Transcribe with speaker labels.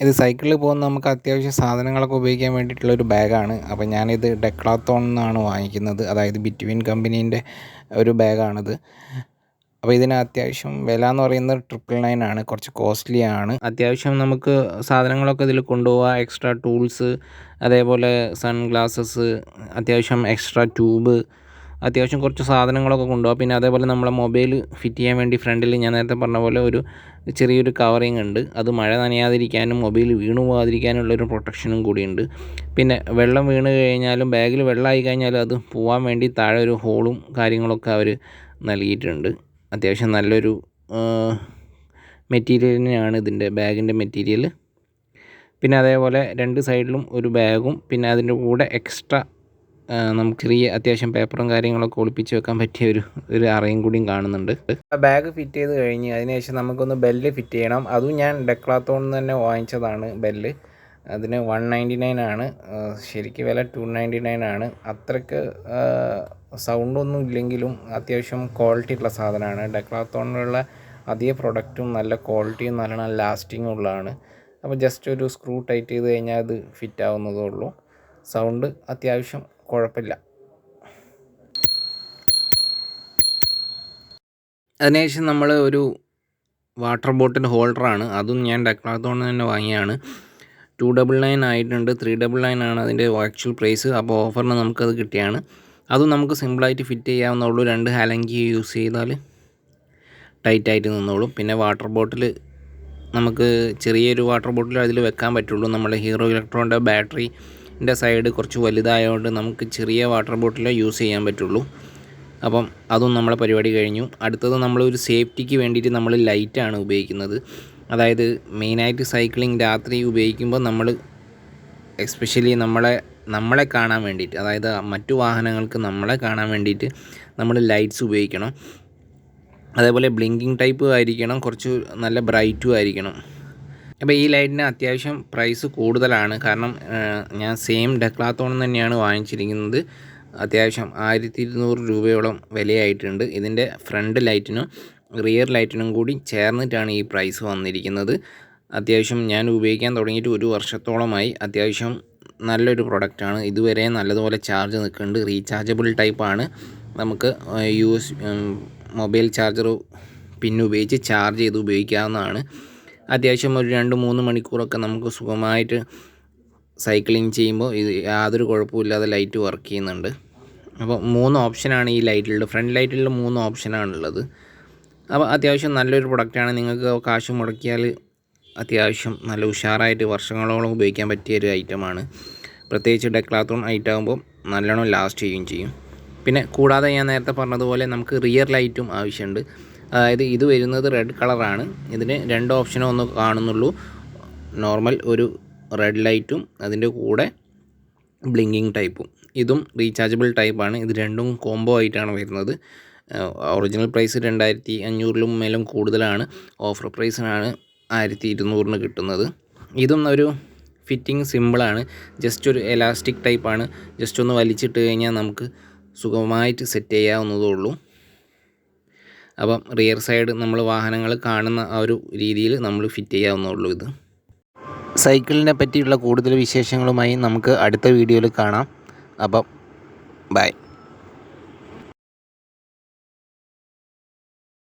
Speaker 1: ഇത് സൈക്കിളിൽ പോകുന്ന നമുക്ക് അത്യാവശ്യം സാധനങ്ങളൊക്കെ ഉപയോഗിക്കാൻ വേണ്ടിയിട്ടുള്ളൊരു ബാഗാണ്. അപ്പോൾ ഞാനിത് ഡെക്ലാത്തോൺ നിന്നാണ് വാങ്ങിക്കുന്നത്. അതായത് ബിറ്റ്വീൻ കമ്പനീൻ്റെ ഒരു ബാഗാണിത്. അപ്പോൾ ഇതിന് അത്യാവശ്യം വില എന്ന് പറയുന്നത് 999 ആണ്. കുറച്ച് കോസ്റ്റ്ലി ആണ്. അത്യാവശ്യം നമുക്ക് സാധനങ്ങളൊക്കെ ഇതിൽ കൊണ്ടുപോകാം. എക്സ്ട്രാ ടൂൾസ്, അതേപോലെ സൺ ഗ്ലാസസ്, അത്യാവശ്യം എക്സ്ട്രാ ട്യൂബ്, അത്യാവശ്യം കുറച്ച് സാധനങ്ങളൊക്കെ കൊണ്ടുപോകാം. പിന്നെ അതേപോലെ നമ്മളെ മൊബൈൽ ഫിറ്റ് ചെയ്യാൻ വേണ്ടി ഫ്രണ്ടിൽ ഞാൻ നേരത്തെ പറഞ്ഞ പോലെ ഒരു ചെറിയൊരു കവറിങ് ഉണ്ട്. അത് മഴ നനയാതിരിക്കാനും മൊബൈൽ വീണു പോകാതിരിക്കാനുള്ളൊരു പ്രൊട്ടക്ഷനും കൂടിയുണ്ട്. പിന്നെ വെള്ളം വീണ് കഴിഞ്ഞാലും ബാഗിൽ വെള്ളമായി കഴിഞ്ഞാലും അത് പോകാൻ വേണ്ടി താഴെ ഒരു ഹോളും കാര്യങ്ങളൊക്കെ അവർ നൽകിയിട്ടുണ്ട്. അത്യാവശ്യം നല്ലൊരു മെറ്റീരിയൽ തന്നെയാണ് ഇതിൻ്റെ ബാഗിൻ്റെ മെറ്റീരിയൽ. പിന്നെ അതേപോലെ രണ്ട് സൈഡിലും ഒരു ബാഗും പിന്നെ അതിൻ്റെ കൂടെ എക്സ്ട്രാ നമുക്ക് ചെറിയ അത്യാവശ്യം പേപ്പറും കാര്യങ്ങളൊക്കെ ഒളിപ്പിച്ച് വെക്കാൻ പറ്റിയ ഒരു അറയും കൂടിയും കാണുന്നുണ്ട്. ബാഗ് ഫിറ്റ് ചെയ്ത് കഴിഞ്ഞ് അതിനുശേഷം നമുക്കൊന്ന് ബെല്ല് ഫിറ്റ് ചെയ്യണം. അതും ഞാൻ ഡെക്ലാത്തോണിൽ നിന്ന് തന്നെ വാങ്ങിച്ചതാണ് ബെല്ല്. അതിന് 199 ആണ്. ശരിക്കും വില 299 ആണ്. അത്രയ്ക്ക് സൗണ്ടൊന്നും ഇല്ലെങ്കിലും അത്യാവശ്യം ക്വാളിറ്റി ഉള്ള സാധനമാണ്. ഡെക്ലാത്തോണിലുള്ള അതേ പ്രൊഡക്റ്റും നല്ല ക്വാളിറ്റിയും നല്ല ലാസ്റ്റിങ്ങും ഉള്ളതാണ്. അപ്പോൾ ജസ്റ്റ് ഒരു സ്ക്രൂ ടൈറ്റ് ചെയ്ത് കഴിഞ്ഞാൽ അത് ഫിറ്റ് ആവുന്നതേ ഉള്ളൂ. സൗണ്ട് അത്യാവശ്യം കുഴപ്പമില്ല. അതിനുശേഷം നമ്മൾ ഒരു വാട്ടർ ബോട്ടിൽ ഹോൾഡറാണ്. അതും ഞാൻ ഡെക്ലാത്തോണിൽ തന്നെ വാങ്ങിയാണ്. 299 ആയിട്ടുണ്ട്. 399 ആണ് അതിൻ്റെ ആക്ച്വൽ പ്രൈസ്. അപ്പോൾ ഓഫറിന് നമുക്കത് കിട്ടിയാണ്. അതും നമുക്ക് സിമ്പിളായിട്ട് ഫിറ്റ് ചെയ്യാവുന്നുള്ളൂ. 2 ഹാലങ്കി യൂസ് ചെയ്താൽ ടൈറ്റായിട്ട് നിന്നോളും. പിന്നെ വാട്ടർ ബോട്ടിൽ നമുക്ക് ചെറിയൊരു വാട്ടർ ബോട്ടിൽ അതിൽ വെക്കാൻ പറ്റുള്ളൂ. നമ്മുടെ ഹീറോ ഇലക്ട്രോണിൻ്റെ ബാറ്ററിൻ്റെ സൈഡ് കുറച്ച് വലുതായതുകൊണ്ട് നമുക്ക് ചെറിയ വാട്ടർ ബോട്ടിലേ യൂസ് ചെയ്യാൻ പറ്റുള്ളൂ. അപ്പം അതും നമ്മളെ പരിപാടി കഴിഞ്ഞു. അടുത്തത് നമ്മളൊരു സേഫ്റ്റിക്ക് വേണ്ടിയിട്ട് നമ്മൾ ലൈറ്റാണ് ഉപയോഗിക്കുന്നത്. അതായത് മെയിനായിട്ട് സൈക്ലിംഗ് രാത്രി ഉപയോഗിക്കുമ്പോൾ നമ്മൾ എസ്പെഷ്യലി നമ്മളെ കാണാൻ വേണ്ടിയിട്ട്, അതായത് മറ്റു വാഹനങ്ങൾക്ക് നമ്മളെ കാണാൻ വേണ്ടിയിട്ട് നമ്മൾ ലൈറ്റ്സ് ഉപയോഗിക്കണം. അതേപോലെ ബ്ലിങ്കിങ് ടൈപ്പ് ആയിരിക്കണം, കുറച്ച് നല്ല ബ്രൈറ്റും ആയിരിക്കണം. അപ്പോൾ ഈ ലൈറ്റിന് അത്യാവശ്യം പ്രൈസ് കൂടുതലാണ്. കാരണം ഞാൻ സെയിം ഡെക്ലാത്തോണിൽ തന്നെയാണ് വാങ്ങിച്ചിരിക്കുന്നത്. അത്യാവശ്യം 1200 രൂപയോളം വിലയായിട്ടുണ്ട്. ഇതിൻ്റെ ഫ്രണ്ട് ലൈറ്റിനും റിയർ ലൈറ്റിനും കൂടി ചേർന്നിട്ടാണ് ഈ പ്രൈസ് വന്നിരിക്കുന്നത്. അത്യാവശ്യം ഞാൻ ഉപയോഗിക്കാൻ തുടങ്ങിയിട്ട് 1 വർഷത്തോളമായി. അത്യാവശ്യം നല്ലൊരു പ്രൊഡക്റ്റാണ്. ഇതുവരെ നല്ലതുപോലെ ചാർജ് നിൽക്കുന്നുണ്ട്. റീചാർജബിൾ ടൈപ്പാണ്. നമുക്ക് മൊബൈൽ ചാർജർ പിന്നെ ഉപയോഗിച്ച് ചാർജ് ചെയ്ത് ഉപയോഗിക്കാവുന്നതാണ്. അത്യാവശ്യം ഒരു 2-3 മണിക്കൂറൊക്കെ നമുക്ക് സുഖമായിട്ട് സൈക്ലിംഗ് ചെയ്യുമ്പോൾ ഇത് യാതൊരു കുഴപ്പമില്ലാതെ ലൈറ്റ് വർക്ക് ചെയ്യുന്നുണ്ട്. അപ്പോൾ 3 ഓപ്ഷനാണ് ഈ ലൈറ്റിലുള്ളത്. ഫ്രണ്ട് ലൈറ്റിലുള്ള 3 ഓപ്ഷനാണുള്ളത്. അപ്പോൾ അത്യാവശ്യം നല്ലൊരു പ്രൊഡക്റ്റാണ്. നിങ്ങൾക്ക് കാശ് മുടക്കിയാൽ അത്യാവശ്യം നല്ല ഉഷാറായിട്ട് വർഷങ്ങളോളം ഉപയോഗിക്കാൻ പറ്റിയ ഒരു ഐറ്റമാണ്. പ്രത്യേകിച്ച് ഡെക്ലാത്തോൺ ഐറ്റം ആകുമ്പോൾ നല്ലോണം ലാസ്റ്റ് ചെയ്യുകയും ചെയ്യും. പിന്നെ കൂടാതെ ഞാൻ നേരത്തെ പറഞ്ഞതുപോലെ നമുക്ക് റിയർ ലൈറ്റും ആവശ്യമുണ്ട്. അതായത് ഇത് വരുന്നത് റെഡ് കളറാണ്. ഇതിന് 2 ഓപ്ഷനോ ഒന്ന് കാണുന്നുള്ളൂ. നോർമൽ ഒരു റെഡ് ലൈറ്റും അതിൻ്റെ കൂടെ ബ്ലിങ്കിങ് ടൈപ്പും. ഇതും റീചാർജബിൾ ടൈപ്പാണ്. ഇത് രണ്ടും കോംബോ ആയിട്ടാണ് വരുന്നത്. ഒറിജിനൽ പ്രൈസ് 2500 മേലും കൂടുതലാണ്. ഓഫർ പ്രൈസിനാണ് 1200 കിട്ടുന്നത്. ഇതും ഒരു ഫിറ്റിംഗ് സിമ്പിളാണ്. ജസ്റ്റ് ഒരു എലാസ്റ്റിക് ടൈപ്പാണ്. ജസ്റ്റ് ഒന്ന് വലിച്ചിട്ട് കഴിഞ്ഞാൽ നമുക്ക് സുഖമായിട്ട് സെറ്റ് ചെയ്യാവുന്നതേ ഉള്ളൂ. അപ്പം റിയർ സൈഡ് നമ്മൾ വാഹനങ്ങൾ കാണുന്ന ആ ഒരു രീതിയിൽ നമ്മൾ ഫിറ്റ് ചെയ്യാവുന്നതുള്ളൂ. ഇത് സൈക്കിളിനെ പറ്റിയുള്ള കൂടുതൽ വിശേഷങ്ങളുമായി നമുക്ക് അടുത്ത വീഡിയോയിൽ കാണാം. അപ്പം ബൈ.